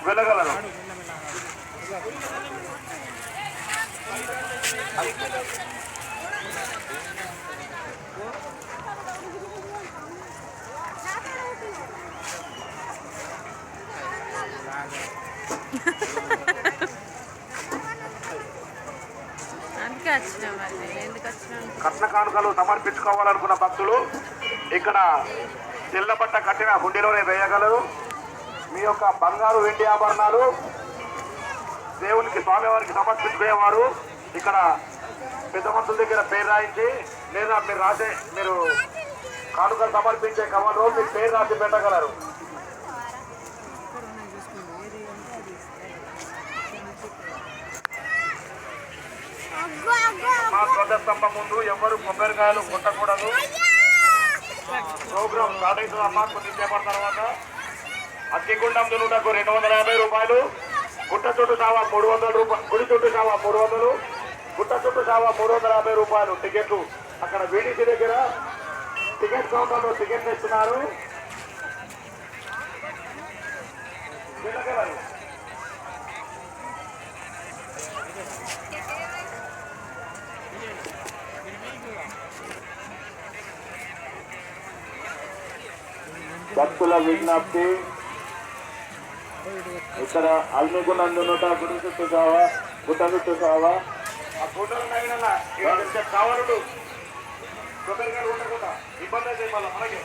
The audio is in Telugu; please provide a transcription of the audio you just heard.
వెళ్ళగలరు. కట్న కానుకలు సమర్పించుకోవాలనుకున్న భక్తులు ఇక్కడ తెల్లబట్ట కట్టిన హుండీలోనే వేయగలరు. మీ యొక్క బంగారు వెండి ఆభరణాలు దేవునికి స్వామివారికి సమర్పించుకునేవారు ఇక్కడ పెద్ద మనుషుల దగ్గర పేరు రాయించి లేదా మీరు కానుకలు సమర్పించే కవర్లో మీ పేరు రాసి పెట్టగలరు. మా ధ్వజస్తంభం ముందు ఎవరు కొబ్బరికాయలు కొట్టకూడదు. ప్రోగ్రాం స్టార్ట్ అవుతుందమ్మా కొద్దిసేపటి తర్వాత. అగ్గిగుండం దున్నుటకు 250 రూపాయలు, గుట్ట చుట్టూ సావా 300 రూపాయలు, గుడి చుట్టూ సావా 300, గుట్ట చుట్టూ సావా 350 రూపాయలు టికెట్లు. అక్కడ వీడిసి దగ్గర టికెట్ కౌంటర్లో టికెట్లు ఇస్తున్నారు. భక్తుల విజ్ఞప్తి, ఇక్కడ అల్మిగుండం దున్నుట గుడి చుట్టూ సావా గుట్ట చుట్టూ సావా ఆ ఫోటోలు కావాలడు కొబ్బరికాయలు ఉండకుండా ఇబ్బంది అయితే మనకి